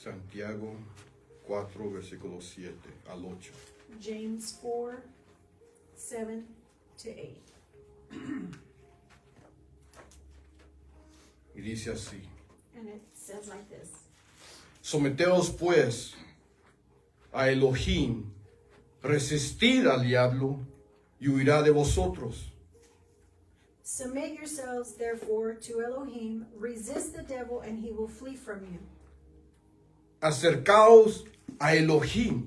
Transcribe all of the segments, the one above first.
Santiago 4, versículo 7 al 8. James 4, 7 to 8. Y dice así: And it says like this. Someteos pues a Elohim, resistid al diablo y huirá de vosotros. Submit yourselves therefore to Elohim, resist the devil and he will flee from you. Acercaos a Elohim,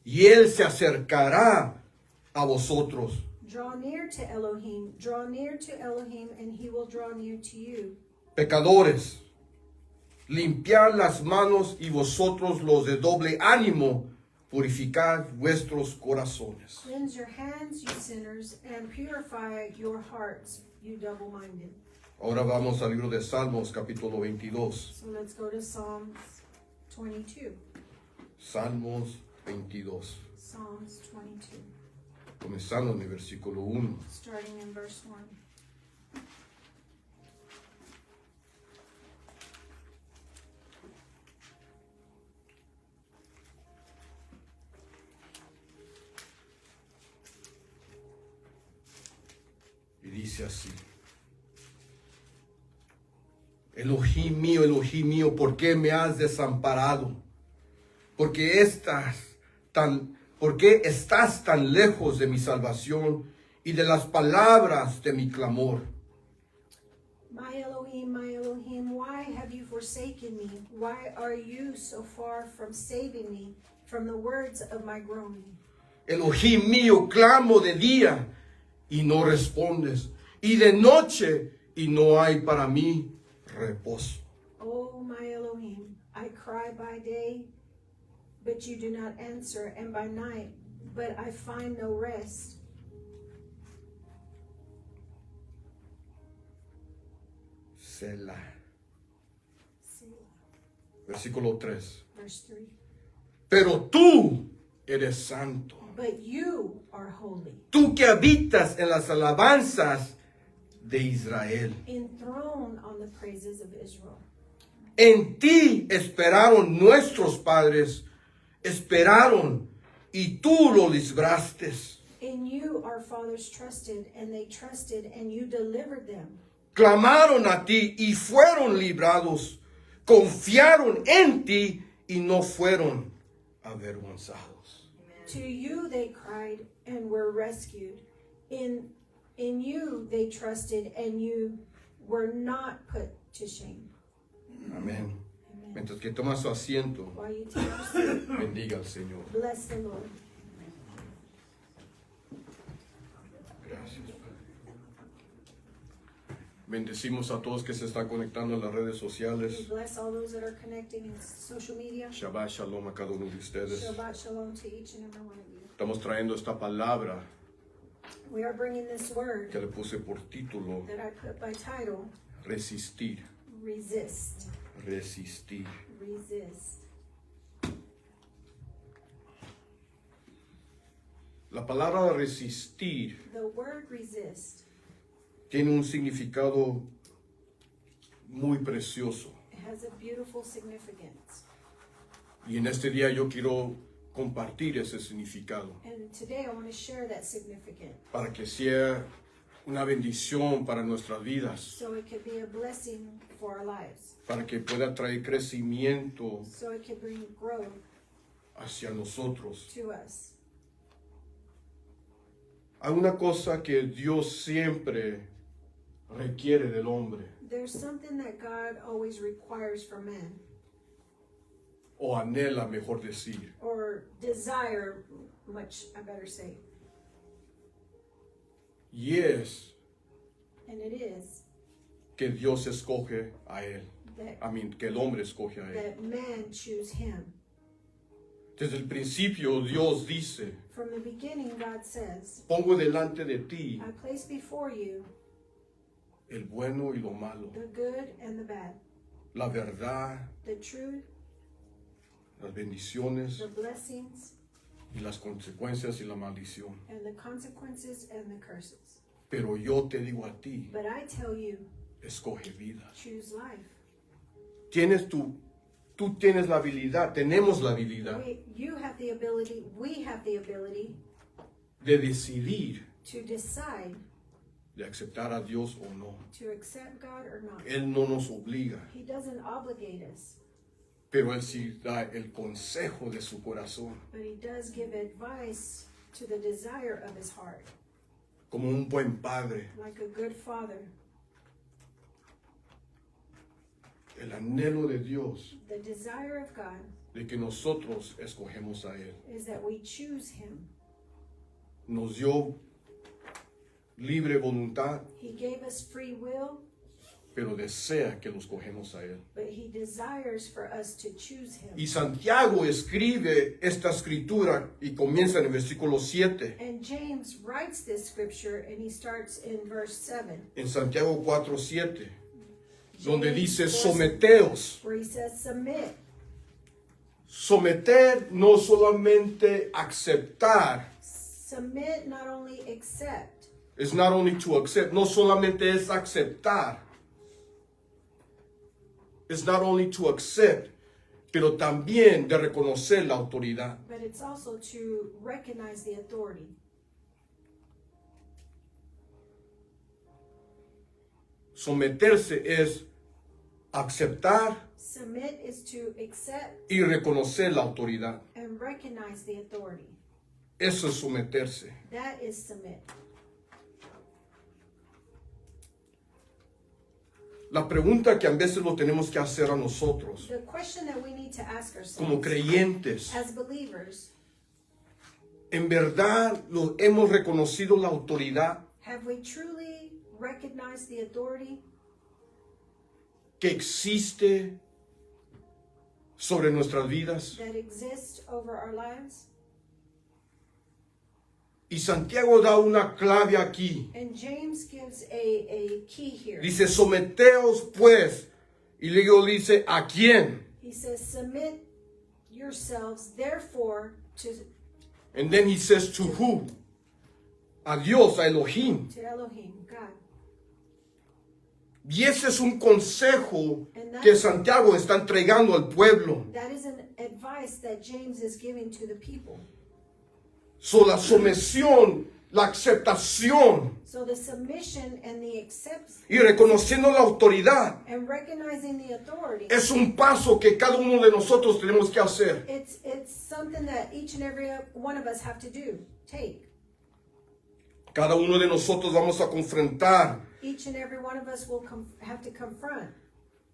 y él se acercará a vosotros. Draw near to Elohim, and he will draw near to you. Pecadores, limpiad las manos y vosotros los de doble ánimo, purificad vuestros corazones. Cleanse your hands, you sinners, and purify your hearts, you double-minded. Ahora vamos al libro de Salmos, capítulo 22. So let's go to Psalms 22. Salmos 22. Psalms 22, Comenzando en el versículo 1. starting in verse 1. Y dice así: Elohim mío, ¿por qué me has desamparado? ¿Por qué estás tan lejos de mi salvación y de las palabras de mi clamor? My Elohim, why have you forsaken me? Why are you so far from saving me from the words of my groaning? Elohim mío, clamo de día y no respondes, y de noche y no hay para mí reposo. Oh, my Elohim, I cry by day, but you do not answer, and by night, but I find no rest. Selah. Selah. Versículo 3. Verse 3. Pero tú eres santo. But you are holy, Tú que habitas en las alabanzas de Israel. enthroned on the praises of Israel. En ti esperaron nuestros padres, esperaron y tú lo libraste. In you our fathers trusted, and they trusted, and you delivered them. Clamaron a ti y fueron librados. Confiaron en ti y no fueron avergonzados. To you they cried and were rescued. In you they trusted, and you were not put to shame. Amén. Amen. Mientras que toma su asiento, While you take your seat, bendiga al Señor. bless the Lord. Gracias, Padre. Bendecimos a todos que se están conectando en las redes We sociales. bless all those that are connecting in social media. Shabbat Shalom a cada uno de ustedes. Shabbat shalom to each and every one of you. Estamos trayendo esta palabra We are bringing this word que le puse por título: that I put by title, resistir. Resist. Resistir. Resist. La palabra resistir The word resist, tiene un significado muy precioso. it has a beautiful significance. Y en este día yo quiero compartir ese significado And today I want to share that significance para que sea una bendición para nuestras vidas, so it could be a blessing for our lives, para que pueda traer crecimiento so it could bring growth hacia nosotros. to us. Hay una cosa que Dios siempre requiere del hombre, There's something that God always requires from man, o anhela, mejor decir, or desire, much I better say, y es and it is que Dios escoge a él. that, Que el hombre escoge a él. that man choose him. Desde el principio Dios dice: From the beginning, God says, pongo delante de ti I place before you el bueno y lo malo, the good and the bad, la verdad, the truth, las bendiciones the blessings, y las consecuencias y la maldición. and the consequences and the curses. Pero yo te digo a ti, But I tell you, escoge vida. choose life. tú tienes la habilidad, tenemos la habilidad You have the ability, we have the ability de decidir to decide de aceptar a Dios o no. to accept God or not. Él no nos obliga, He doesn't obligate us, pero Él sí da el consejo de su corazón, but he does give advice to the desire of his heart, como un buen padre. like a good father. El anhelo de Dios The desire of God de que nosotros escogemos a Él. is that we choose him. Nos dio libre voluntad, He gave us free will, pero desea que los cogemos a Él. but he desires for us to choose him. Y Santiago escribe esta escritura y comienza en el versículo 7. And James writes this scripture and he starts in verse 7. En Santiago 4:7, donde James dice 4, someteos. where he says submit. Someter no solamente aceptar, Submit, not only accept. es not only to accept, no solamente es aceptar. Es not only to accept, pero también de reconocer la autoridad. But it's also to recognize the authority. Someterse es aceptar Submit is to accept y reconocer la autoridad. and recognize the authority. Eso es someterse. That is submit. La pregunta que a veces lo tenemos que hacer a nosotros, The question that we need to ask como ourselves creyentes, as believers, ¿en verdad hemos reconocido la autoridad have we truly recognized the authority que existe sobre nuestras vidas? that exists over our lives? Y Santiago da una clave aquí. And James gives a key here. Dice, someteos pues. Y luego dice, ¿a quién? He says, submit yourselves, therefore, to And then he says, to who? A Dios, a Elohim. Elohim, God. Y ese es un consejo que Santiago está entregando al pueblo. That is an advice that James is giving to the people. So, la sumisión, la aceptación So the submission and the acceptance y reconociendo la autoridad and recognizing the authority, es un paso que cada uno de nosotros tenemos que hacer. it's something that each and every one of us have to do, take. Cada uno de nosotros vamos a confrontar Each and every one of us will have to confront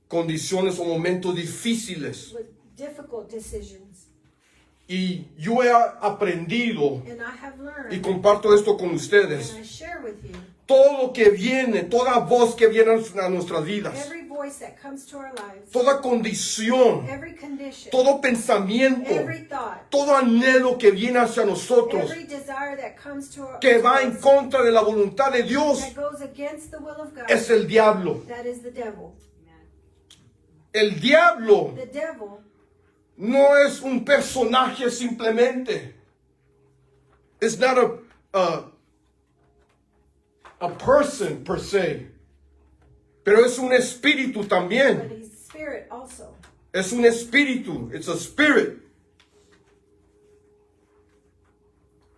condiciones o momentos difíciles. with difficult decisions. Y yo he aprendido And I have y learned, comparto esto con ustedes. and I share with you, Todo lo que viene, toda voz que viene a nuestras vidas, every voice that comes to our lives, toda condición, every condition, todo pensamiento, every thought, todo anhelo que viene hacia nosotros, every desire that comes to que to va en us, contra de la voluntad de Dios, that goes against the will of God, es el diablo. that is the devil. El diablo The devil no es un personaje simplemente. It's not a person per se. Pero es un espíritu but también. he's spirit also. Es un espíritu. It's a spirit.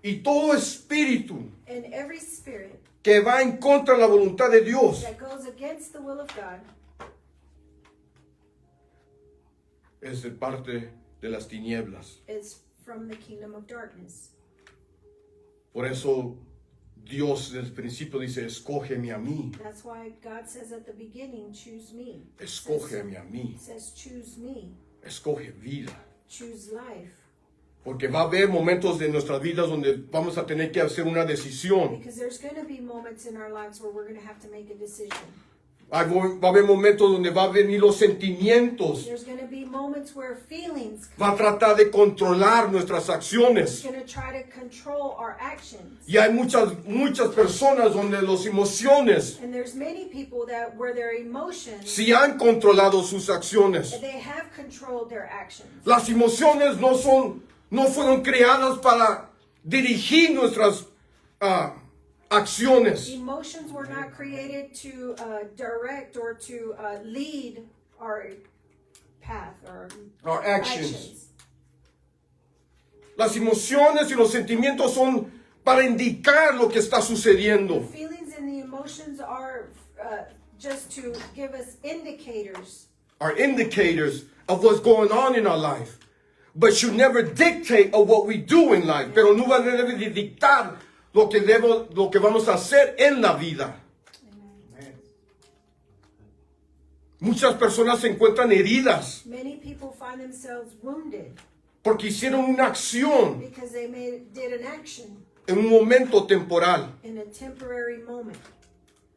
Y todo espíritu And every spirit que va en contra de la voluntad de Dios that goes against the will of God es de parte de las tinieblas. is from the kingdom of darkness. Por eso Dios desde el principio dice, escógeme a mí. That's why God says at the beginning, choose me. Escógeme a mí. Says choose me, Escoge vida. choose life. Porque va a haber momentos de nuestras vidas donde vamos a tener que hacer una decisión. Because there's going to be moments in our lives where we're going to have to make a decision. Va a haber momentos donde va a venir los sentimientos. There's going to be moments where feelings Va a tratar de controlar nuestras is acciones. going to try to control our actions. Y hay muchas personas donde las emociones And there's many people that where their emotions, sí han controlado sus acciones. they have controlled their actions. Las emociones no fueron creadas para dirigir nuestras acciones. Emotions were not created to direct or to lead path or our actions. actions. Las emociones y los sentimientos son para indicar lo que está sucediendo. The feelings and the emotions are just to give us indicators. Are indicators of what's going on in our life. But should never dictate of what we do in life. Pero no va a debe de dictar lo que vamos a hacer en la vida. Muchas personas se encuentran heridas Many people find themselves wounded porque hicieron una acción because they did an action en un momento temporal in a temporary moment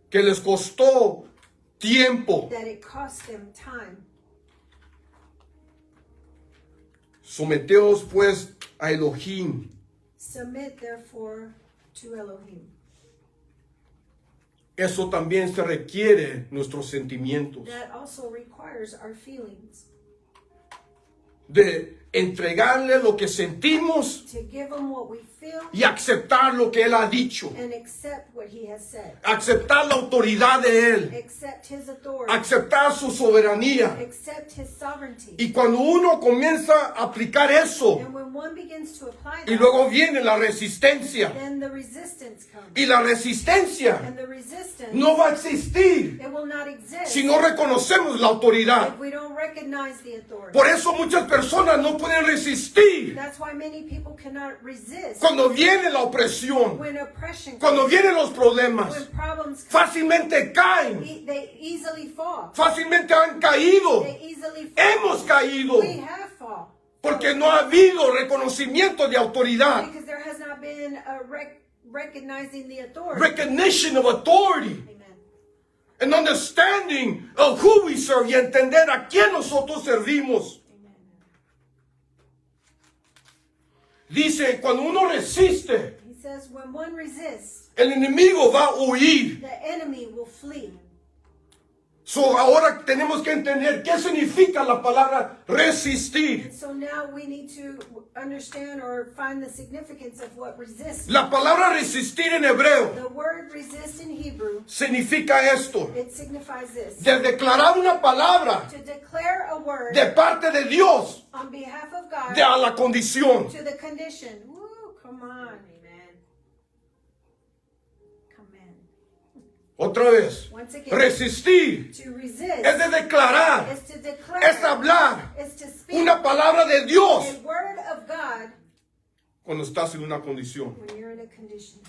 que les costó tiempo. that it cost them time. Someteos pues a Elohim. Submit therefore to Elohim. Eso también se requiere nuestros sentimientos. That also requires our feelings. De entregarle lo que sentimos To give him what we feel y aceptar lo que Él ha dicho. and accept what he has said. Aceptar la autoridad de Él. Accept his authority. Aceptar su soberanía. Accept his sovereignty. Y cuando uno comienza a aplicar eso, And when one begins to apply y that, luego viene la resistencia. then the resistance comes. Y la resistencia And the resistance, no va a existir it will not exist si no reconocemos la autoridad. if we don't recognize the authority. Por eso muchas personas no pueden resistir That's why many people cannot resist cuando viene la opresión, when oppression cuando comes, vienen los problemas. when problems come. Fácilmente caen, They easily fall. fácilmente han caído. They easily fall. Hemos caído We have fall. porque no ha habido reconocimiento de autoridad, Because there has not been a recognizing the authority. recognition of authority, Amen. and understanding of who we serve y entender a quién nosotros servimos. Amen. Dice, cuando uno resiste, He says, when one resists, el enemigo va a huir. the enemy will flee. So, ahora tenemos que entender qué significa la palabra resistir. And so now we need to understand or find the significance of what resist. La palabra resistir en hebreo The word resist in Hebrew, significa esto: it signifies this. de declarar una palabra To declare a word de parte de Dios on behalf of God de a la condición. to the condition. Woo, come on, amen. Come in. Otra vez, Once again, resistir to resist es de declarar, is to declare, es hablar is to speak una palabra de Dios a word of God cuando estás en una condición. when you're in a condition.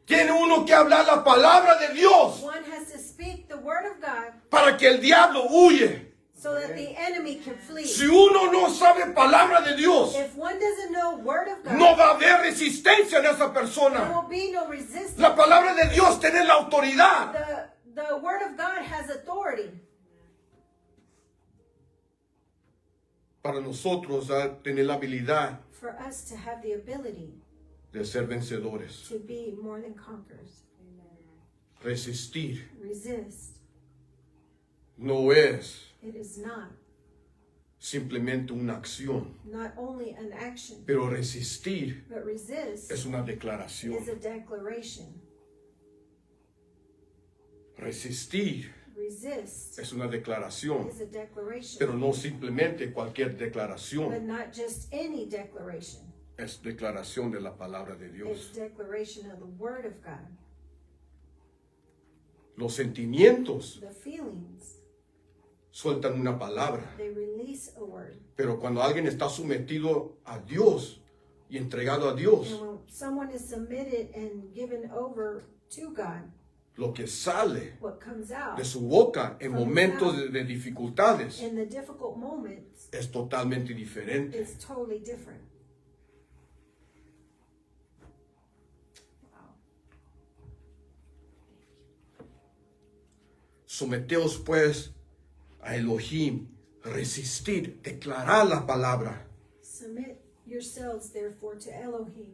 Tiene uno que hablar la palabra de Dios One has to speak the word of God para que el diablo huye. so that the enemy can flee. Si uno no sabe palabra de Dios, If one doesn't know word of God, no va a haber resistencia en esa there persona. will be no resistance. La palabra de Dios tiene la autoridad. The word of God has authority. Para nosotros tener la habilidad For us to have the ability de ser vencedores. to be more than conquerors. Resistir Resist. no es It is not simplemente una acción, not only an action, pero resistir but resist es una is a declaración. declaration. Resistir Resist es una declaración, is a declaration, pero no simplemente cualquier but declaración. not just any declaration. Es declaración de la palabra de It's Dios. declaration of the word of God. Los sentimientos The feelings, sueltan una palabra, they release a word. pero cuando alguien está sometido a Dios y entregado a Dios, And when someone is submitted and given over to God, lo que sale what comes out de su boca en momentos de dificultades in the difficult moments es totalmente diferente. is totally different. Wow. Someteos pues a Elohim, resistir, declarar la palabra, Submit yourselves therefore to Elohim.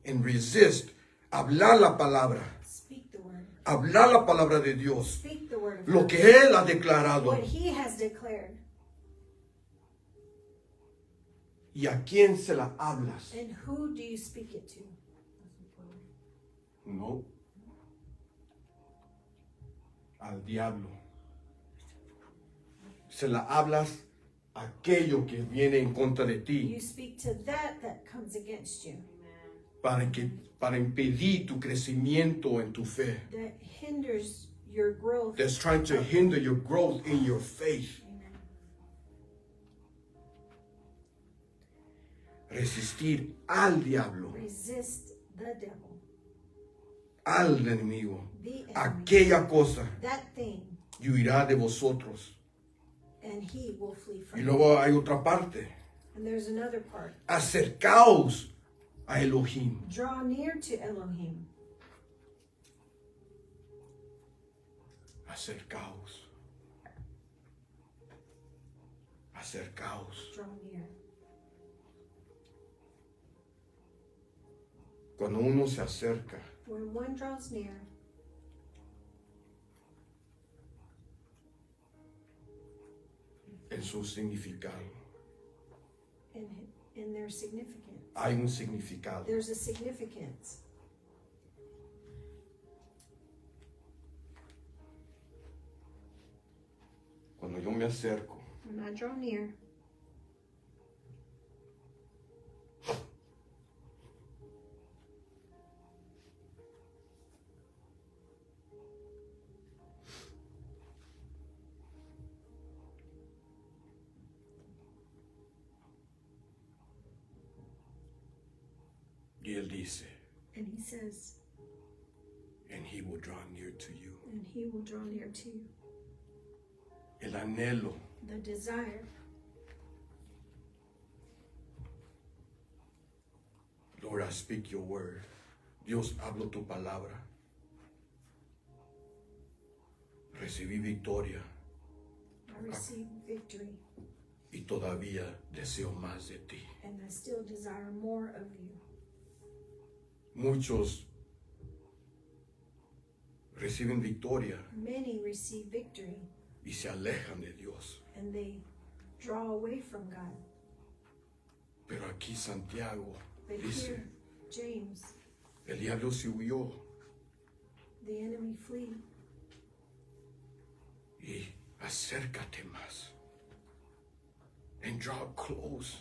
and resist, hablar la palabra, Speak the word. hablar la palabra de Dios, Speak the word of lo God. que Él ha declarado. What he has declared. ¿Y a quién se la hablas? And who do you speak it to? No. Al diablo. se la hablas a aquello que viene en contra de ti You speak to that comes against you, para impedir tu crecimiento en tu fe. that hinders your growth. That's trying to hinder your growth in your faith. Resistir al diablo, Resist the devil, al enemigo, the enemy, aquella cosa, that thing, y huirá de vosotros. and he will flee Y from you. luego hay otra parte. And there's another part. Acercaos a Elohim. Draw near to Elohim. Acercaos. Acercaos. Draw near. Cuando uno se acerca, When one draws near, en su significado. in their significance, Hay un significado. there's a significance. Cuando yo me acerco, When I draw near, y él dice, and he says, and he will draw near to you. and he will draw near to you. El anhelo, The desire, Lord, I speak your word. Dios, hablo tu palabra. Recibí victoria I receive victory, y todavía deseo más de ti. and I still desire more of you. Muchos reciben victoria Many receive victory, y se alejan de Dios. and they draw away from God. Pero aquí Santiago But dice, here, James, el diablo se huyó the enemy flee, y acércate más. And draw close.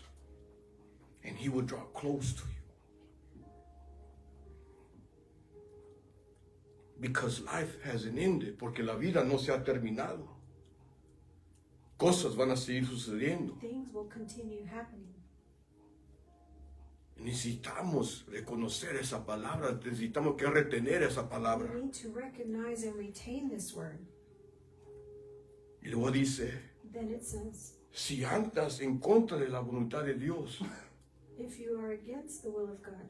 And he will draw close to you. Because life hasn't ended. Porque la vida no se ha terminado. Cosas van a seguir sucediendo. things will continue happening. Necesitamos reconocer esa palabra. Necesitamos que retener esa palabra. We need to recognize and retain this word. Y luego dice, Then it says, si andas en contra de la voluntad de Dios, if you are against the will of God,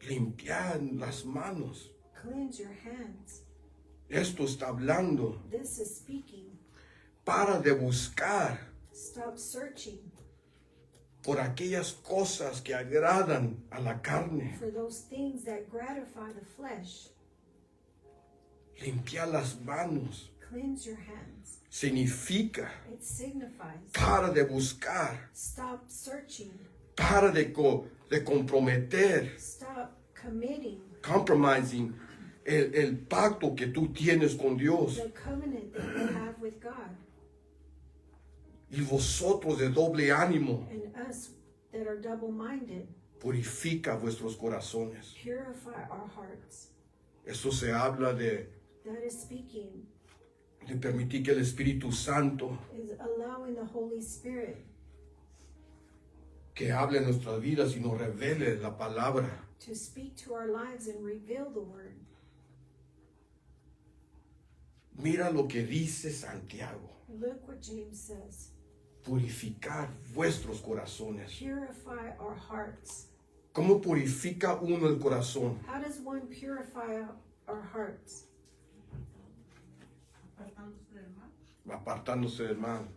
limpiad las manos. cleanse your hands. Esto está hablando. This is speaking. Para de buscar Stop searching por aquellas cosas que agradan a la carne. for those things that gratify the flesh. Limpiar las manos Cleanse your hands. significa It signifies para de buscar, stop searching, para de comprometer, stop committing compromising el pacto que tú tienes con Dios. the covenant that you have with God. Y vosotros de doble ánimo, And us that are double-minded, purifica vuestros corazones. purify our hearts. Eso se habla de That is speaking, permitir que el Espíritu Santo is allowing the Holy Spirit que hable en nuestras vidas y nos revele la palabra. to speak to our lives and reveal the word. Mira lo que dice Santiago. Look what James says. Purificar vuestros corazones. Purify our hearts. ¿Cómo purifica uno el corazón? How does one purify our hearts? Apartándose del mal.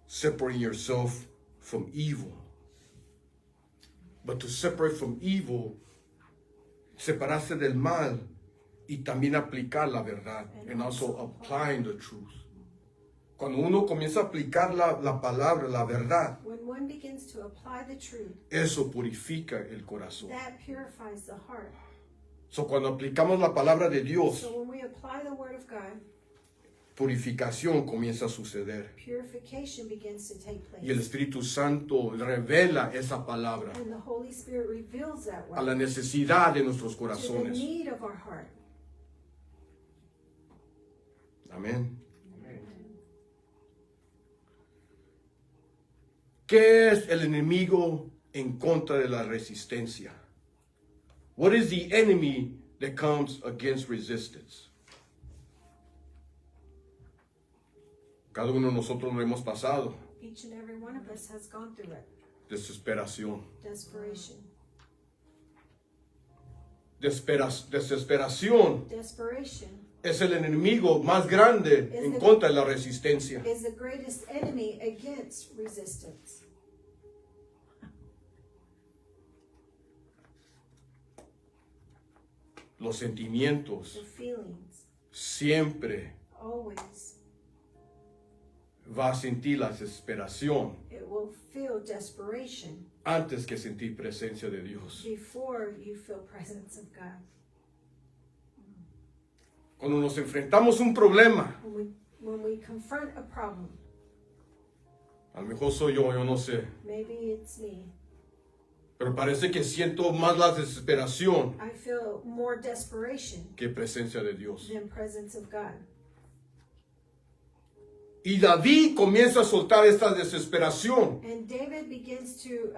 Separating yourself from evil. But to separate from evil, separarse del mal y también aplicar la verdad. And also applying the truth. Cuando uno comienza a aplicar la palabra, la verdad, When one begins to apply the truth, eso purifica el corazón. that purifies the heart. So, cuando aplicamos la palabra de Dios, So when we apply the word of God, purificación comienza a suceder. Purification begins to take place. Y el Espíritu Santo revela esa palabra And the Holy Spirit reveals that a la word necesidad de nuestros to the corazones. need of our heart. Amén. ¿Qué es el enemigo en contra de la resistencia? What is the enemy that comes against resistance? Cada uno de nosotros lo hemos pasado. Each and every one of us has gone through it. Desesperación. Desperation. Desesperación Desperation es el enemigo más grande en contra de la resistencia. is the greatest enemy against resistance. Los sentimientos The feelings siempre always, va a sentir la desesperación it will feel desperation antes que sentir presencia de Dios. before you feel presence of God. Cuando nos enfrentamos a un problema, When we confront a problem, a lo mejor soy yo no sé, maybe it's me, pero parece que siento más la desesperación I feel more desperation que presencia de Dios. than presence of God. Y David comienza a soltar esta desesperación And David begins to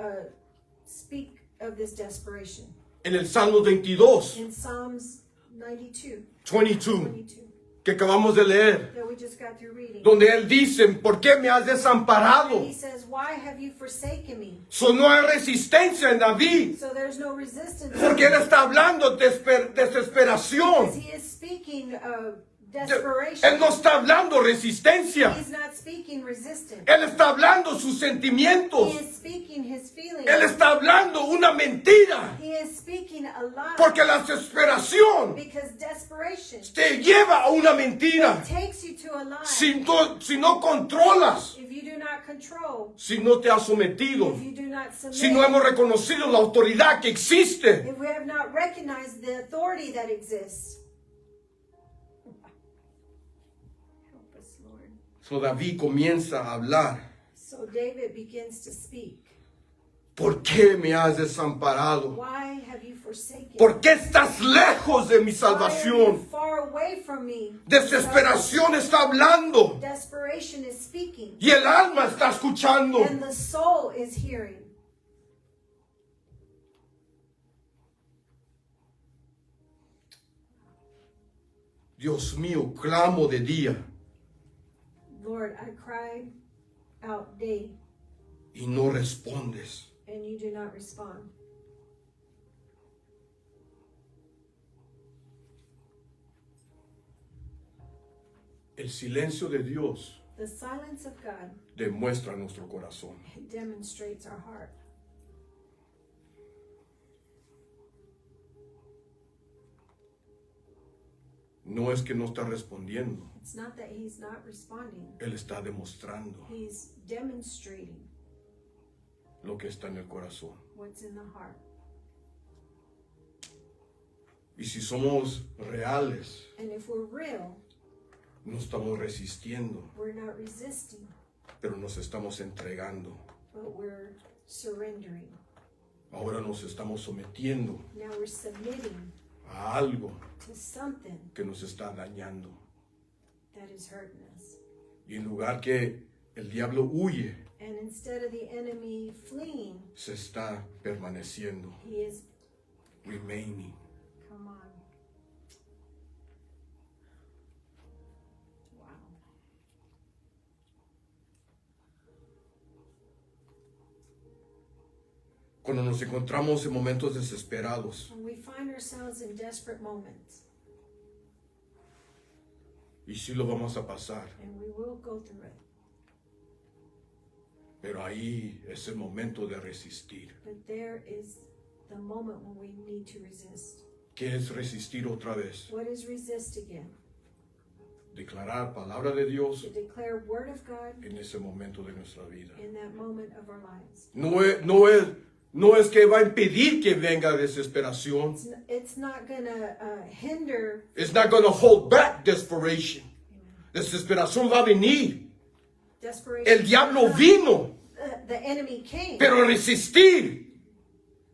speak of this desperation en el Salmo 22, in Psalms 92, 22, que acabamos de leer, that we just got through reading. donde él dice, ¿por qué me has desamparado? He says, "Why have you forsaken me?" So, no hay resistencia en David, So there's no resistance. porque él está hablando de Because desesperación. he is speaking of Él desperation. no está hablando resistencia. He's not speaking resistance. Él está hablando sus sentimientos. He is speaking his feelings. Él está hablando una mentira. He is speaking a lie. Porque la desesperación Because desperation te lleva a una mentira. takes you to a lie. Si no controlas, If you do not control, si no te has sometido, if you do not submit, si no hemos reconocido la autoridad que existe. if we have not recognized the authority that exists. Help us, Lord. So David comienza a hablar. So David begins to speak. ¿Por qué me has desamparado? Why have you forsaken ¿Por qué estás lejos de mi me? Why are you salvación? far away from me? Desesperación está hablando Desperation is speaking. y el alma está escuchando. And the soul is hearing. Dios mío, clamo de día Lord, I cried out day, y no respondes. and you do not respond. El silencio de Dios The silence of God demuestra nuestro corazón. demonstrates our heart. No es que no está respondiendo, It's not that he's not responding. Él está demostrando He's demonstrating lo que está en el corazón. what's in the heart. Y si somos reales, And if we're real, no estamos resistiendo, we're not resisting, pero nos estamos entregando. but we're surrendering. Ahora nos estamos sometiendo Now we're submitting a algo to something que nos está dañando. that is hurting us. Y en lugar que el diablo huye, And instead of the enemy fleeing, se está permaneciendo, he is, remaining. come on. Wow. Cuando nos encontramos en momentos desesperados, When we find ourselves in desperate moments, y sí lo vamos a pasar, and we will go through it, pero ahí es el momento de resistir. but there is the moment when we need to resist. ¿Qué es resistir otra vez? What is resist again? Declarar palabra de Dios To declare word of God en ese momento de nuestra vida. in that moment of our lives. No es que va a impedir que venga desesperación. It's not going to hinder, It's not going to hold back desperation. Desesperación va a venir. Desperation. El diablo vino, The enemy came. pero resistir.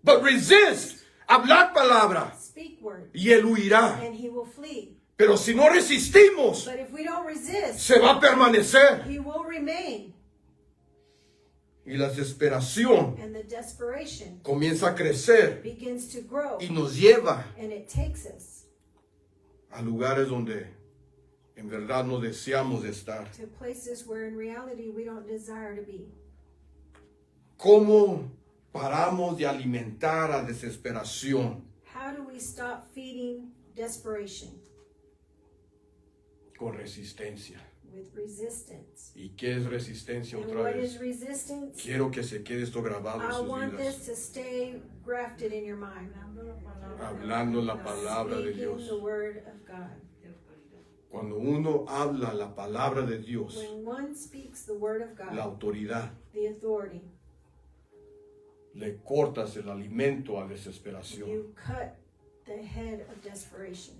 But resist. Hablar palabra. Speak word. Y él huirá. And he will flee. Pero si no resistimos, But if we don't resist, se va a permanecer. he will remain. Y la desesperación And the desperation comienza a crecer begins to grow. y nos lleva And it takes us a lugares donde en verdad no deseamos de estar. to places where in reality we don't desire to be. ¿Cómo paramos de alimentar a desesperación? How do we stop feeding desperation? Con resistencia. With resistance. ¿Y qué es resistencia And otra what is vez? resistance? Quiero que se quede esto grabado en I sus want vidas. this to stay grafted in your mind. Hablando la palabra de Speaking Dios. the word of God. Cuando uno habla la palabra de Dios, When one speaks the word of la God, autoridad, the authority, le cortas el alimento a desesperación. you cut the head of desperation.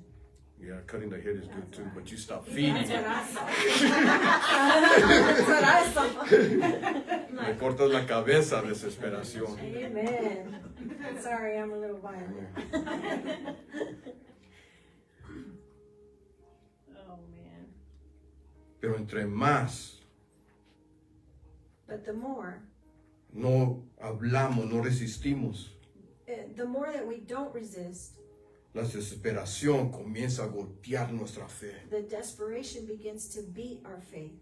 Yeah, cutting the head is good too, but you stop feeding That's what it. I saw. That's what I saw. Le cortas la cabeza a desesperación. Amen. Sorry, I'm a little violent. Oh man. Pero entre más But the more no hablamos, no resistimos, the more that we don't resist, la desesperación comienza a golpear nuestra fe the desperation begins to beat our faith.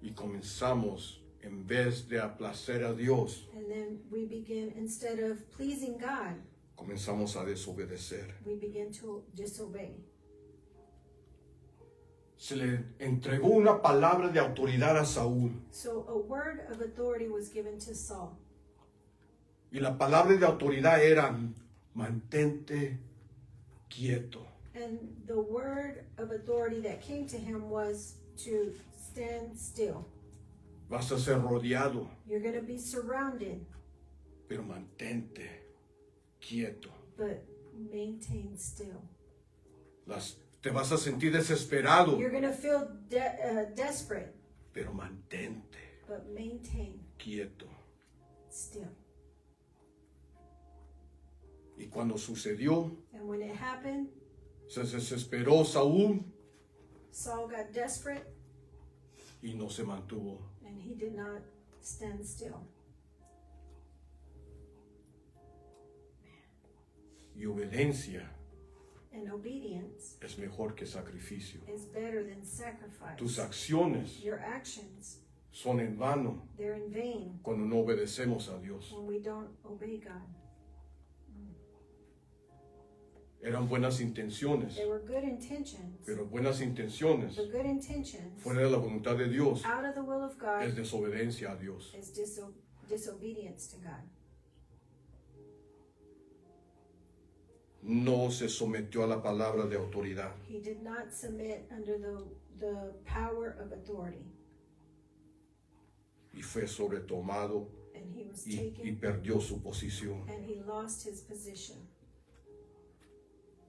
y comenzamos, en vez de aplacer a Dios, And then we begin, instead of pleasing God, comenzamos a desobedecer. we begin to disobey. Se le entregó una palabra de autoridad a Saúl So a word of authority was given to Saul. y la palabra de autoridad era mantente quieto. And the word of authority that came to him was to stand still. Vas a ser rodeado, You're going to be surrounded, pero mantente quieto. but maintain still. Te vas a sentir desesperado, You're going to feel desperate, pero mantente but maintain quieto. still. Y cuando sucedió, And when it happened, se desesperó Saúl Saul got desperate y no se mantuvo. and he did not stand still. Y obediencia And obedience es mejor que sacrificio. is better than sacrifice. Tus acciones Your actions, son en vano they're in vain cuando no obedecemos a Dios. when we don't obey God. Eran buenas intenciones, They were good intentions, pero buenas intenciones but good intentions fuera de la voluntad de Dios out of the will of God es desobediencia a Dios. is disobedience to God. No se sometió a la palabra de autoridad. He did not submit under the power of authority, Y fue sobretomado and he was y taken perdió su posición. and he lost his position.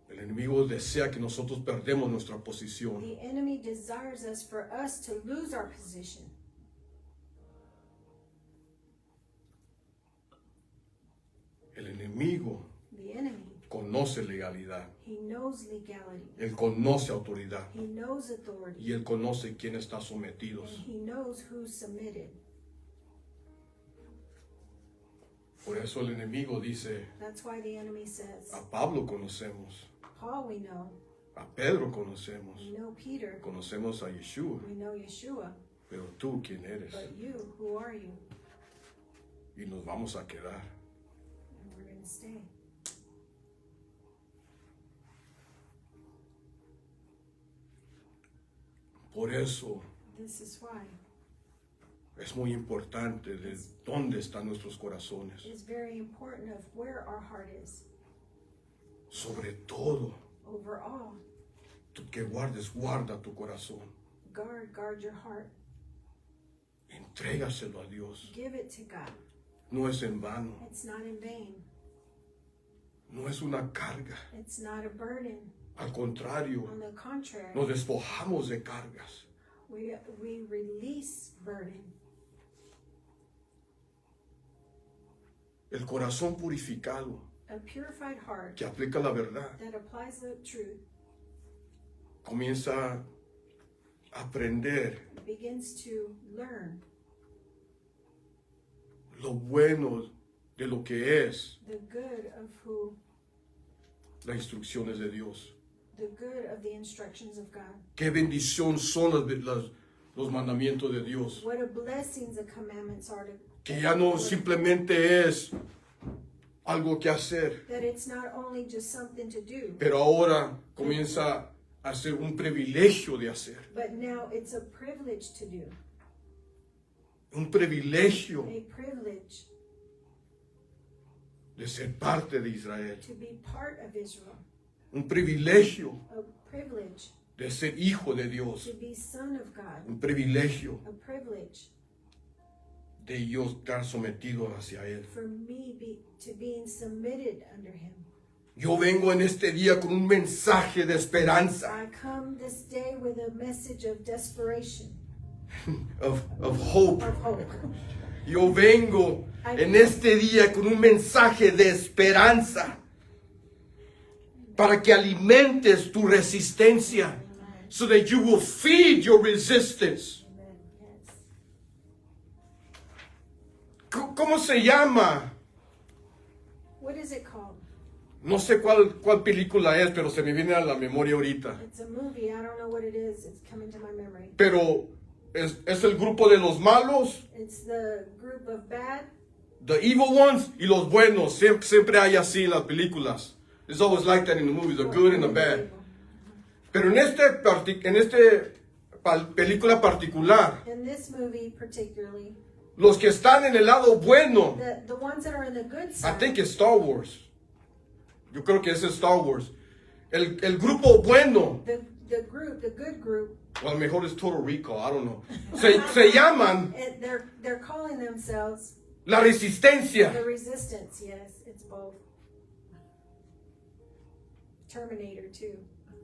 El enemigo desea que nosotros perdemos nuestra posición. The enemy desires us for us to lose our position. El enemigo The enemy, conoce legalidad. he knows legality, Él conoce autoridad. he knows authority, Y él conoce quién está sometido. and he knows who's submitted. Por eso el enemigo dice, That's why the enemy says, a Pablo conocemos, Paul we know, a Pedro conocemos, we know Peter, conocemos a Yeshua, we know Yeshua, pero tú quién eres. but you, who are you? Y nos vamos a quedar. And we're going to stay. Por eso This is why es muy importante de dónde están nuestros corazones. it's very important of where our heart is. Sobre todo, Overall, tú que guarda tu corazón. guard your heart. Entrégaselo a Dios. Give it to God. No es en vano. It's not in vain. No es una carga. It's not a burden. Al contrario, On the contrary, nos despojamos de cargas. we release burden. El corazón purificado A purified heart que aplica la verdad that applies the truth comienza a aprender begins to learn lo bueno de lo que es the good of who, las instrucciones de Dios. the good of the instructions of God. Qué bendición son los mandamientos de Dios. What a blessings the commandments are to, Que ya no simplemente es algo que hacer, that it's not only just something to do, pero ahora comienza a ser un privilegio de hacer. but now it's a privilege to do. Un privilegio A privilege de ser parte de Israel. to be part of Israel. Un privilegio A privilege de ser hijo de Dios. to be son of God. Un privilegio A privilege de yo estar sometido hacia Él. for me to being submitted under him. Yo vengo en este día con un mensaje de esperanza, I come this day with a message of desperation, of hope. of hope. Yo vengo en este día con un mensaje de esperanza para que alimentes tu resistencia, so that you will feed your resistance. Amen. Yes. ¿Cómo se llama? What is it called? No sé cuál película es, pero se me viene a la memoria ahorita. It's a movie. I don't know what it is. It's coming to my memory. Pero es el grupo de los malos, It's the group of bad the evil ones, y los buenos. Siempre hay así en las películas. It's always like that in the movies, the good and the bad. Pero en este película particular, In this movie particularly, los que están en el lado bueno, the ones that are in the good I side, think it's Star Wars. Yo creo que ese es Star Wars. El grupo bueno, the good group, o a lo mejor es Total Recall, I don't know. Se llaman they're calling themselves la resistencia. the resistance. Yes, it's both. Terminator 2.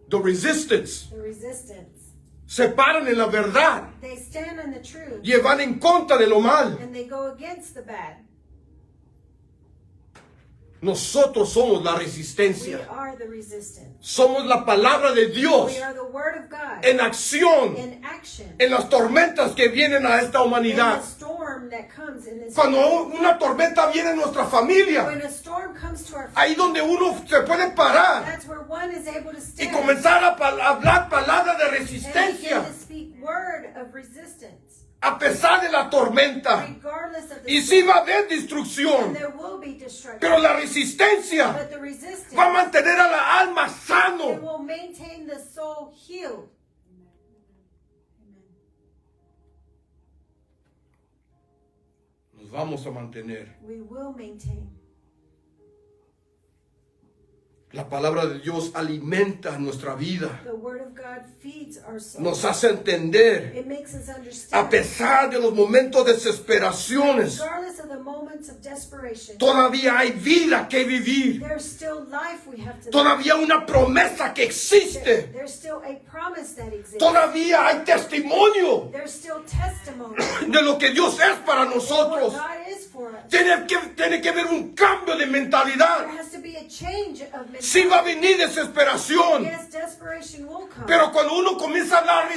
The resistance. The resistance. Se paran en la verdad They stand on the truth y van en contra de lo mal. and they go against the bad. Nosotros somos la We resistencia. are the resistance. Somos la palabra de Dios We are the word of God en acción in action. en las tormentas que vienen a esta In humanidad. the storm that comes in this Cuando world. una tormenta viene en nuestra familia, When a storm comes to our ahí donde uno se puede parar that's where one is able to y stand comenzar a hablar palabras de and begin resistencia to speak word of resistance, a pesar de la tormenta. regardless of the Y sí storm. va a haber And destrucción, there will be destruction. pero la resistencia But the resistance, va a mantener a la alma it sano. will maintain the soul healed. Nos vamos a mantener. We will maintain. La palabra de Dios alimenta nuestra vida. The word of God feeds our soul. Nos hace entender, It makes us a understand. pesar de los momentos de desesperaciones, Regardless of the moments of desperation, todavía hay vida que vivir. there's still life we have to live. Todavía una promesa que existe. There's still a promise that exists. Todavía hay testimonio There's still testimony de lo que Dios es para of what nosotros. God is for us. Tiene que haber un cambio de There mentalidad. has to be a change of mentality. Sí va a venir desesperación, Yes, desperation will come. pero cuando uno comienza a hablar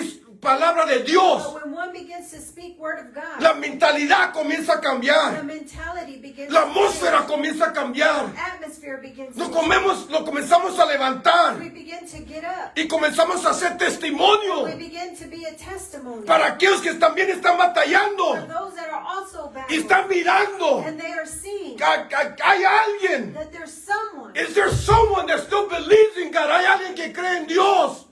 palabra de Dios, But when one begins to speak word of God, la mentalidad comienza a the cambiar. mentality begins La to atmósfera change. comienza a cambiar. The atmosphere begins Lo to change. comenzamos a levantar We begin to get up. y comenzamos a hacer We testimonio begin to be a testimony para aquellos que también están for batallando those that are also y battling. están mirando. And they are seeing Hay alguien. that there's someone. Is there someone that still believes in God? Hay alguien que cree en Dios.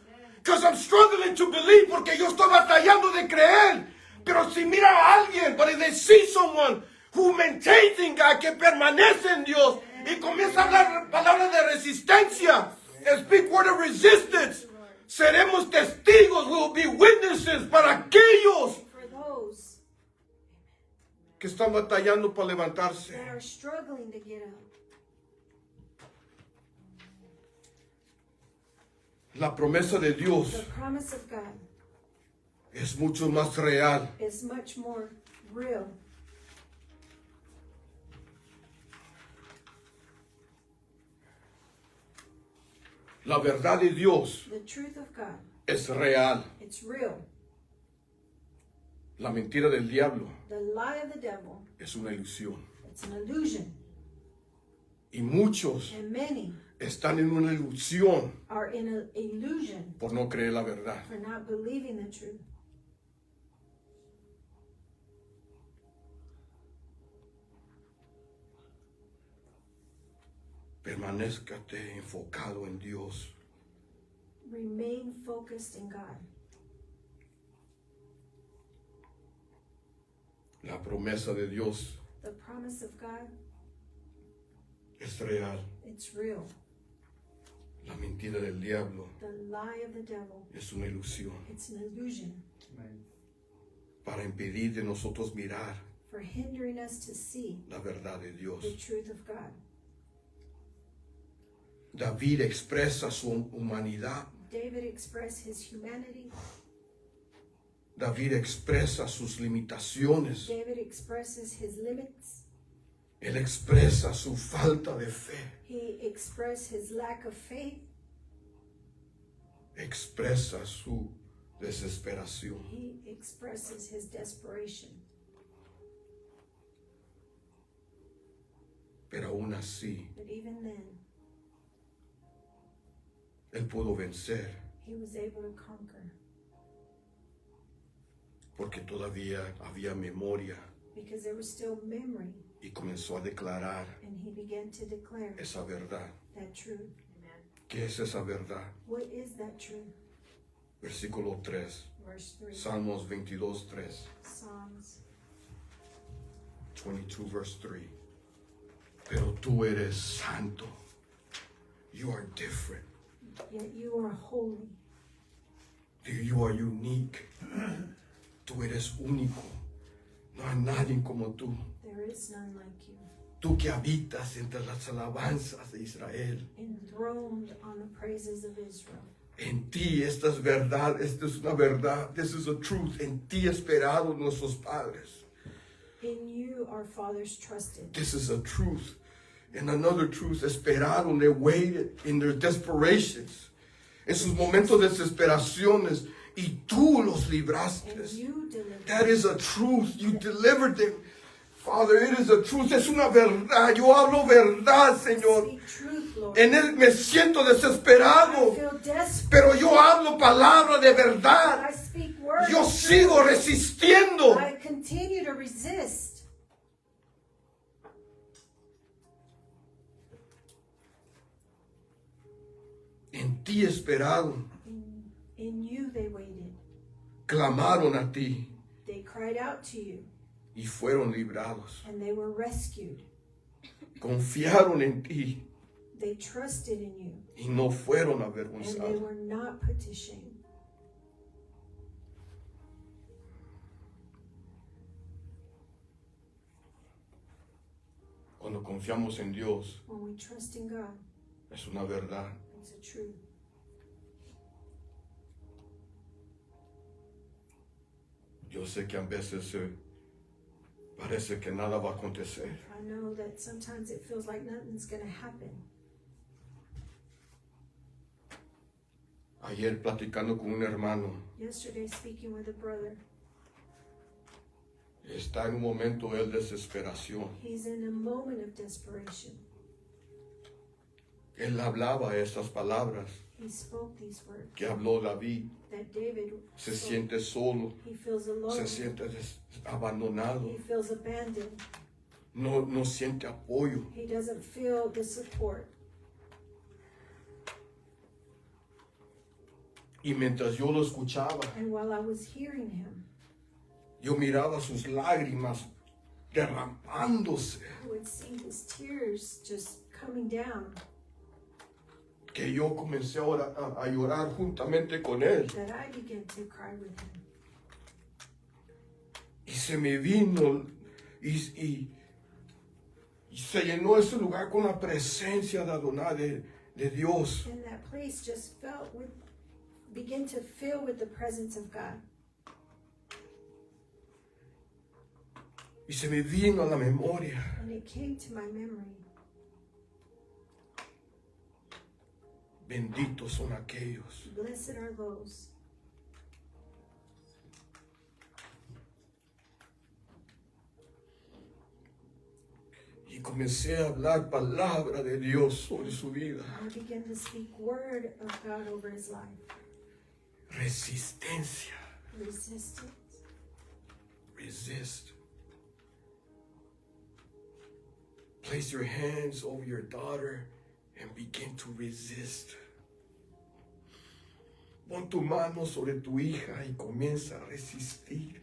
Because I'm struggling to believe, porque yo estoy batallando de creer. Pero si mira a alguien, but if they see someone who maintains in God, que permanece en Dios, y comienza a hablar palabras de resistencia, and speak word of resistance, seremos testigos, we will be witnesses para aquellos For those que están batallando para levantarse. that are struggling to get up. La promesa de Dios The promise of God es mucho más real. is much more real. La verdad de Dios The truth of God, es real. it's real. La mentira del diablo The lie of the devil, es una ilusión. it's an illusion. Y muchos And many están en una ilusión are in an illusion por no creer la verdad. for not believing the truth. Permanezcate enfocado en Dios. Remain focused in God. La promesa de Dios The promise of God, es real. it's real. La mentira del diablo The lie of the devil, es una ilusión it's an illusion para impedir de nosotros mirar for hindering us to see la verdad de Dios. the truth of God. David expresa su humanidad. David expressed his humanity. David expresa sus limitaciones. David expresses his limits. Él expresa su falta de fe. He expressed his lack of faith. Expresa su desesperación. He expresses his desperation. Pero aún así, But even then, él pudo vencer he was able to conquer porque todavía había memoria because there was still memory, y comenzó a declarar and he began to declare esa verdad. that truth. ¿Qué es esa verdad? What is that truth? Versículo 3, Verse 3, Salmos 22:3, Psalms 22 verse 3. Pero tú eres santo. You are different. Yet you are holy. You are unique. Tú eres único. No hay nadie como tú. There is none like you. Tú que habitas entre las alabanzas de Israel. Enthroned on the praises of Israel. En ti esta es verdad, esta es una verdad. This is a truth. En ti esperaron nuestros padres. In you our fathers trusted. This is a truth. And another truth, esperaron, they waited in their desperations. En sus momentos de desesperaciones, y tú los libraste. And you delivered. That is a truth. You delivered them. Father, it is a truth. Es una verdad. Yo hablo verdad, Señor. Speak truth, Lord. En él me siento I desesperado, feel desperate. pero yo hablo palabra de verdad. I speak words. Yo of sigo truth. resistiendo. I continue to resist. En ti esperaron, In you they waited. clamaron a ti They cried out to you, y fueron librados. and they were rescued. Confiaron en ti They trusted in you, y no fueron and they avergonzados. were not put to shame. Cuando confiamos en Dios, When we trust in God, es una verdad. it's a truth. Yo sé que a veces parece que nada va a acontecer. I know that sometimes it feels like nothing's going to happen. Ayer platicando con un hermano, Yesterday, speaking with a brother, está en un momento de desesperación. he's in a moment of desperation. Él hablaba estas palabras He spoke these words que habló David. that David Se spoke. siente solo, He feels alone. se siente abandonado, He feels abandoned. no siente apoyo. He doesn't feel the support. Y mientras yo lo escuchaba, And while I was hearing him, yo miraba sus lágrimas derramándose, I would see his tears just coming down, que yo comencé a llorar juntamente con él. that I began to cry with him. Y se me vino y se llenó ese lugar con la presencia de Adonai, de Dios. And that place just felt with begin to fill with the presence of God. Y se me vino a la memoria And it came to my memory. benditos son aquellos Blessed are those. y comencé a hablar palabra de Dios sobre su vida. I began to speak word of God over his life. Resistencia. Resistance. Resist. Place your hands over your daughter and begin to resist. Pon tu mano sobre tu hija y comienza a resistir.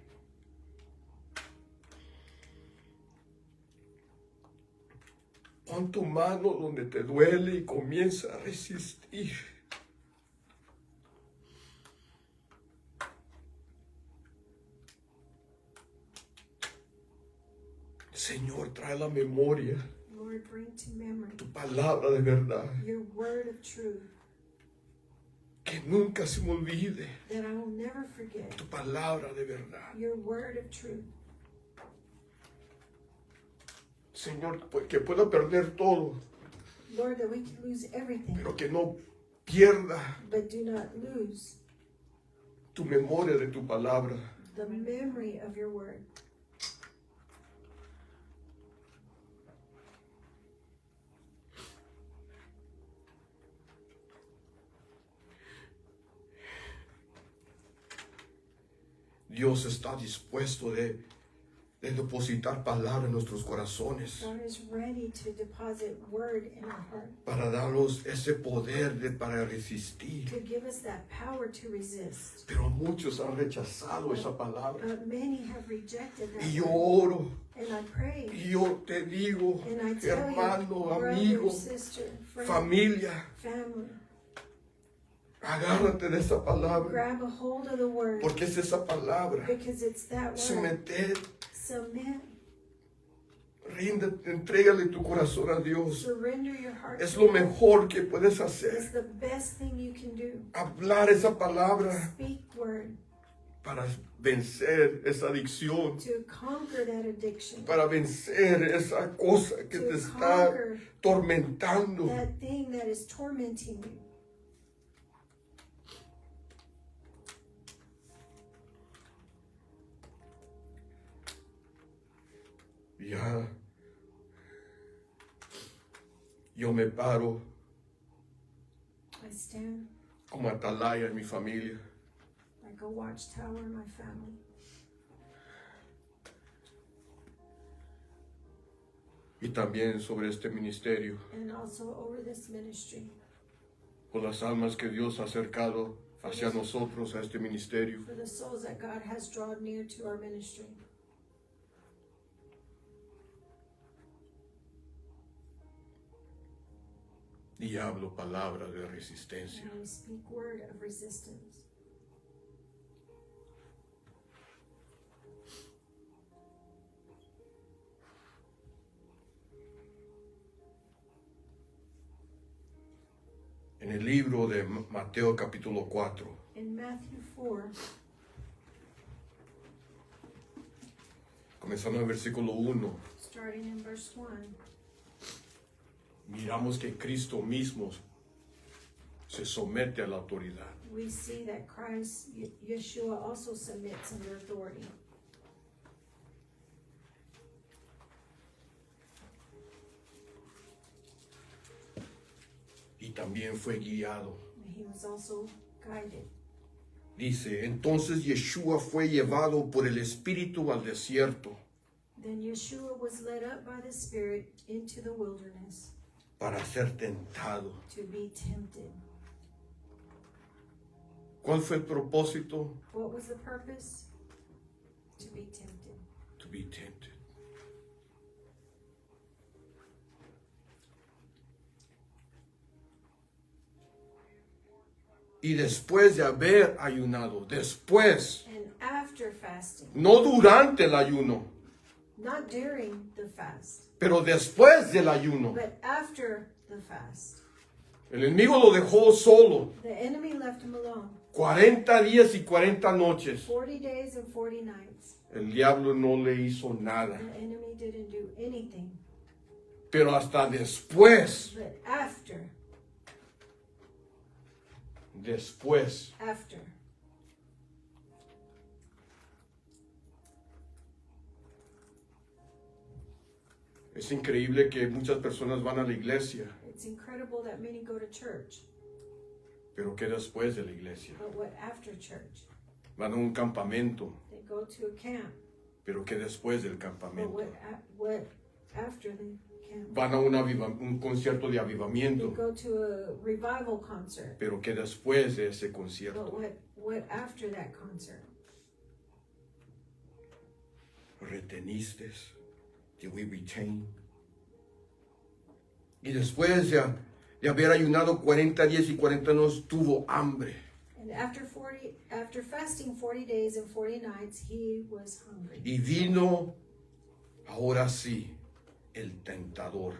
Pon tu mano donde te duele y comienza a resistir. Señor, trae la memoria Lord, bring to memory tu palabra de verdad. your word of truth, Que nunca se me olvide that I will never forget. tu palabra de verdad. Your word of truth. Señor, que pueda perder todo, Lord, that we can lose everything, pero que no pierda but do not lose tu memoria de tu palabra. the memory of your word. Dios está dispuesto de depositar palabra en nuestros corazones God is ready to deposit word in our heart, para darnos ese poder para resistir. to give us that power to resist. Pero muchos han rechazado esa palabra. But many have rejected that Y yo word. oro, And I pray, y yo te digo, and I tell hermano, you, brother, amigo, sister, friend, familia, family, agárrate de esa palabra, grab a hold of the word, porque es esa palabra. because it's that word. Someter, Submit, ríndete, entrégale tu corazón a Dios. surrender your heart. Es to lo God. mejor que puedes It's hacer. the best thing you can do. Hablar esa palabra Speak word para vencer esa adicción, to conquer that addiction, para vencer esa cosa que te está tormentando. that thing that is tormenting you. Ya, yo me paro I stand como atalaya en mi familia. like a watchtower in my family, Y también sobre este ministerio, and also over this ministry, por las almas que Dios ha acercado hacia nosotros a este ministerio. for the souls that God has drawn near to our ministry. Y hablo palabras de resistencia. And we speak word of resistance. En el libro de Mateo capítulo 4, In Matthew 4, comenzando en el versículo 1, starting in verse 1, miramos que Cristo mismo se somete a la autoridad. we see that Christ, Yeshua, also submits under authority. Y también fue guiado. And he was also guided. Dice, entonces Yeshua fue llevado por el Espíritu al desierto Then Yeshua was led up by the Spirit into the wilderness para ser tentado. to be tempted. ¿Cuál fue el propósito? What was the purpose? To be tempted. To be tempted. Y después de haber ayunado, después, And after fasting, no durante el ayuno, not during the fast, pero después del ayuno, but after the fast, el enemigo lo dejó solo. the enemy left him alone. 40 días y 40 noches. 40 days and 40 nights. El diablo no le hizo nada. The enemy didn't do anything. Pero hasta después, But after, es increíble que muchas personas van a la iglesia, it's incredible that many go to church. pero ¿qué después de la iglesia? But what after church? Van a un campamento, They go to a camp. pero ¿qué después del But campamento? what after the camp? Van a un concierto de They avivamiento, go to a revival concert. pero ¿qué después de ese But concierto? what after that concert? ¿Reteniste? Did we retain? Y después de haber ayunado 40 días y 40 noches, tuvo hambre. And after fasting 40 days and 40 nights, he was hungry. Y vino, ahora sí, el tentador.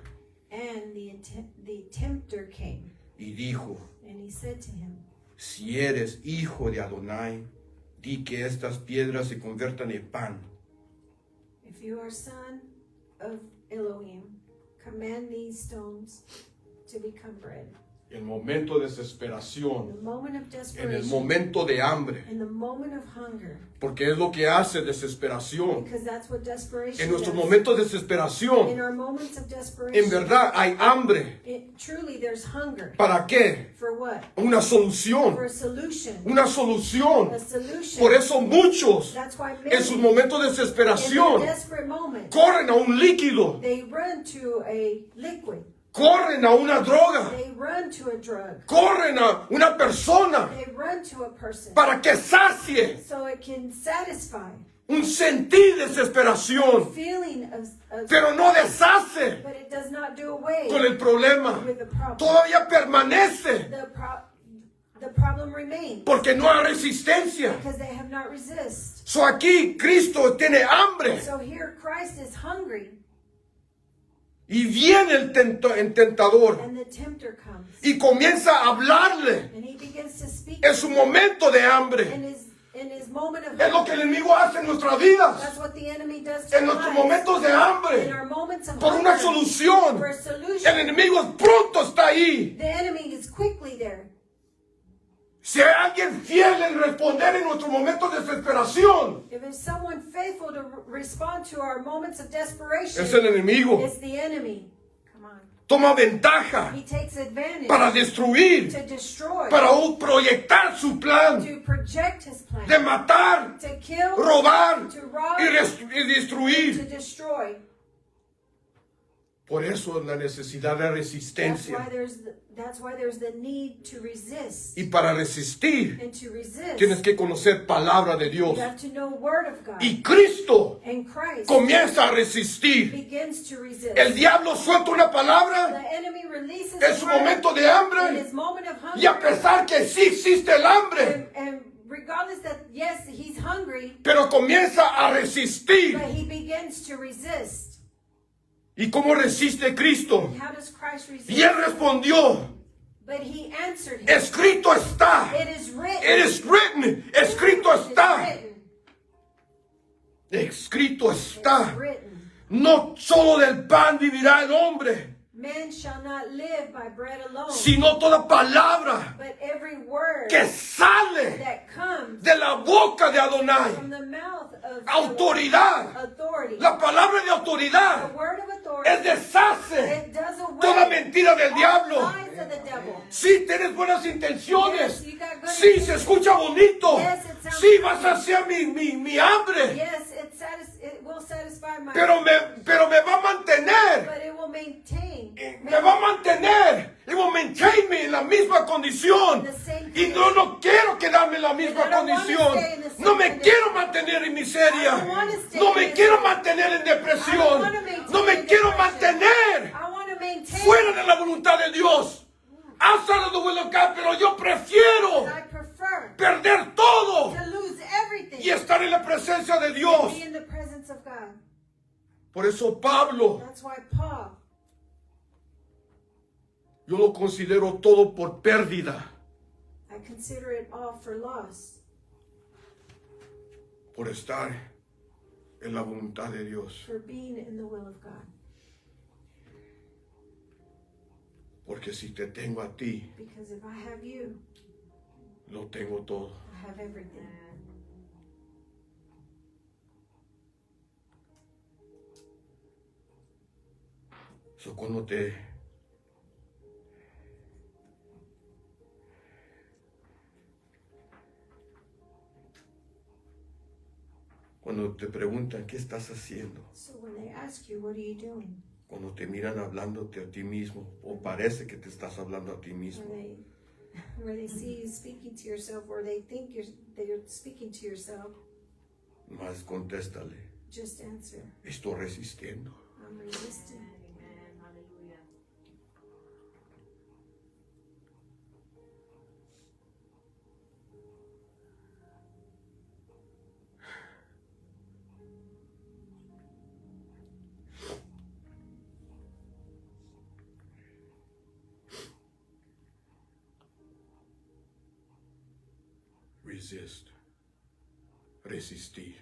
And the tempter came, Y dijo, and he said to him, si eres hijo de Adonai, di que estas piedras se conviertan en pan. if you are son of Elohim, command these stones to become bread. En el momento de In desesperación, the moment of en el desperation, momento de hambre, in the moment of hunger, porque es lo que hace desesperación. because that's what desperation En nuestros does. momentos de In desesperación, our moments of en desperation, verdad hay hambre. truly there's hunger. ¿Para qué? For what? Una solución. For a solution. Una solución. A solution. Por eso muchos, That's why many, en sus momentos de in desesperación, their desperate moment, corren a un líquido, they run to a liquid. corren a una droga, They run to a drug. corren a una persona They run to a person. para que sacie So it can satisfy un sentir de desesperación, feeling of pero no deshace but it does not do away con el problema. with the problem. Todavía permanece The problem remains porque no hay resistencia. because they have not resist. So aquí Cristo tiene hambre So here Christ is hungry y viene el tentador and the tempter comes y comienza a hablarle and he begins to speak en su momento de hambre. in his moment of Es lo que el enemigo hace en nuestras vidas, That's what the enemy does to en nuestros us. momentos de In hambre, our moments of por una hunger, solución. for a solution. El enemigo pronto está ahí. The enemy is quickly there. Si hay alguien fiel en responder en nuestros momentos de desesperación, If it's someone faithful to respond to our moments of desperation, es el enemigo. it's the enemy. Come on. Toma ventaja He takes advantage para destruir, to destroy, para proyectar su plan to project his plan, de matar, to kill, robar to rob, y to destruir. destroy. Por eso la necesidad de resistencia. That's why there's the need to resist. Y para resistir, And to resist, tienes que conocer palabra de Dios. you have to know Word of God. Y Cristo And Christ comienza a resistir. begins to resist. El diablo suelta una palabra The enemy releases en a su word momento de in hambre. his moment of hunger. Y a pesar que sí existe el hambre, And regardless that, yes, he's hungry, pero comienza a resistir. but he begins to resist. ¿Y cómo resiste Cristo? And how does Christ resist? Y él respondió, But he answered him. escrito está. It is written. It is written. Escrito It is está. written. Escrito It's está. written. No solo del pan vivirá el hombre, Man shall not live by bread alone, sino toda palabra but every word que sale that comes de la boca de Adonai. from the mouth of Autoridad. authority. La palabra de The autoridad word of authority. es deshace It does away toda mentira del all diablo. lies of the devil. Sí, tienes buenas intenciones. Yes, you got good Sí, se escucha bonito. Yes, it sounds Sí, good. vas a hacer mi hambre. Yes, it will satisfy my Pero me va a mantener. but it will maintain. Me va a mantener. It will maintain me en la misma condición. Y no quiero quedarme en la misma condición. No me quiero mantener en miseria. No me quiero mantener en depresión. No me quiero mantener I want to maintain. fuera de la voluntad de Dios. Outside of the will of God, pero yo prefiero I prefer perder todo to lose everything y estar en la presencia de than Dios. be in the presence of God. Por eso Pablo, That's why Paul, yo lo considero todo por pérdida. I consider it all for loss por estar en la voluntad de Dios. for being in the will of God. Porque si te tengo a ti, Because if I have you, lo tengo todo. I have everything. So, cuando te preguntan qué estás haciendo, So when they ask you, what are you doing? cuando te miran hablándote a ti mismo, o parece que te estás hablando a ti mismo, Where they see you speaking to yourself, or they think they're speaking to yourself, más contéstale, just answer, estoy resistiendo. I'm resisting. Amen. Hallelujah. Resist, resistir,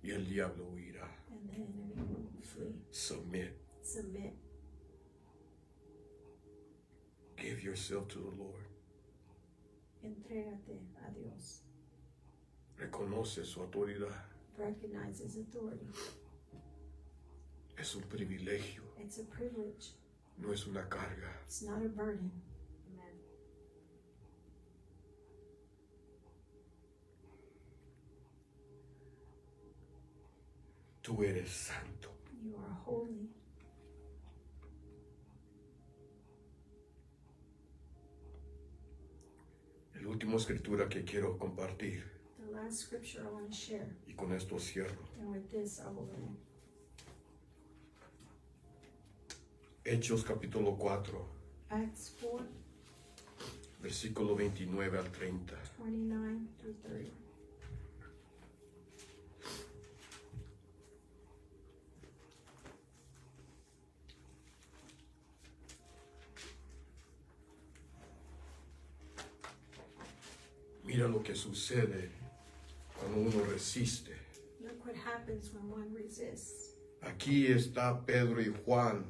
y el diablo huirá. And the enemy will flee. Submit, Submit. give yourself to the Lord. Entrégate a Dios. Reconoce su autoridad. Recognize His authority. Es un privilegio, It's a privilege. no es una carga. It's not a burden. Amen. Tú eres santo. You are holy. La última escritura que quiero compartir, The last scripture I want to share, y con esto cierro. and with this I will end. Hechos capítulo 4, Acts 4, versículo 29 al 30. 29 through 30. Mira lo que sucede cuando uno resiste. Look what happens when one resists. Aquí está Pedro y Juan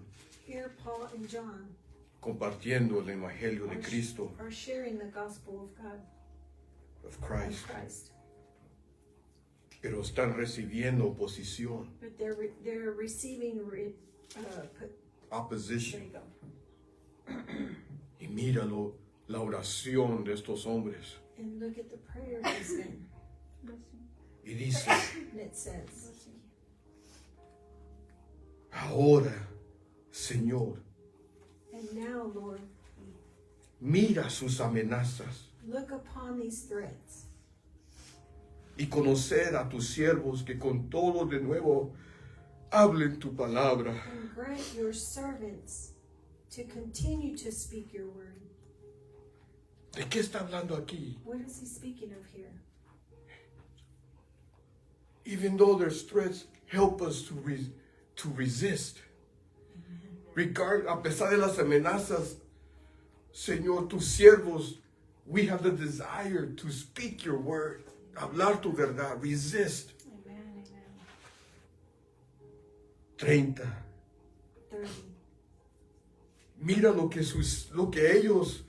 Here, Paul and John compartiendo el evangelio de Cristo, are sharing the gospel of God, of of Christ, Christ. pero están recibiendo oposición, But they're receiving there opposition. you go. Y míralo, la oración de estos hombres. And look at the prayer they send. Y dice, And it says, ahora, Señor, and now, Lord, mira sus amenazas look upon these threats y conocer a tus siervos que con todo de nuevo hablen tu palabra. and grant your servants to continue to speak your word. ¿De qué está hablando aquí? What is he speaking of here? Even though there's threats, help us to resist. A pesar de las amenazas, Señor, tus siervos, we have the desire to speak your word, hablar tu verdad, resist. Amen, amen. 30. 30. Mira lo que ellos.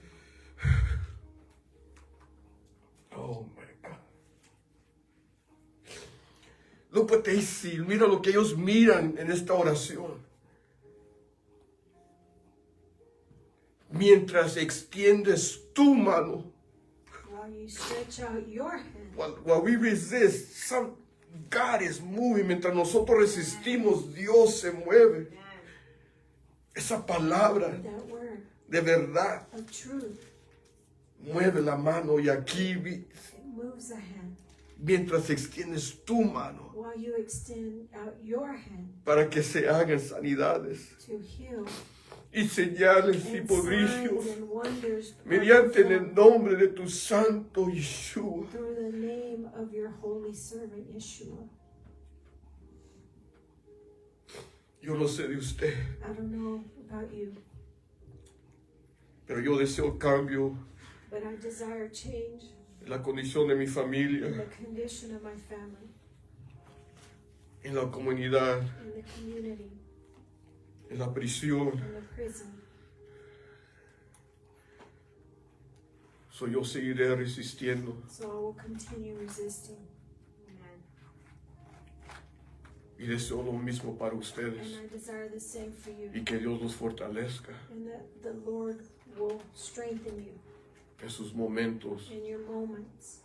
Oh my God. Look what they see. Mira lo que ellos miran en esta oración. Mientras extiendes tu mano, While you stretch out your hand, while we resist, God is moving. Mientras nosotros resistimos, Dios se mueve. Amen. Esa palabra that word de verdad of truth, mueve la mano y aquí it moves the hand. mientras extiendes tu mano While you extend out your hand para que se hagan sanidades to heal, y señales y and prodigios signs and wonders are mediante en el performed nombre de tu santo Yeshua. through the name of your holy servant Yeshua. Yo no sé de usted, I don't know about you, pero yo deseo cambio but I desire change en la condición de mi in familia, the condition of my family, en la comunidad, in the community, en la prisión. in the prison. So yo seguiré resistiendo. So I will continue resisting. Amen. Y deseo lo mismo para And ustedes. I desire the same for you. Y que Dios los fortalezca And that the Lord will strengthen you en sus momentos. in your moments.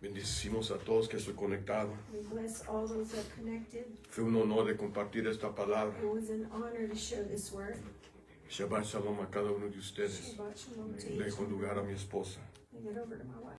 Bendecimos a todos que estoy conectado. We bless all those that are connected. Fue un honor de compartir esta palabra. It was an honor to share this word. Shabbat Shalom a cada uno de ustedes. Shabbat shalom to Le each. dejo lugar a mi esposa. And get over to my wife.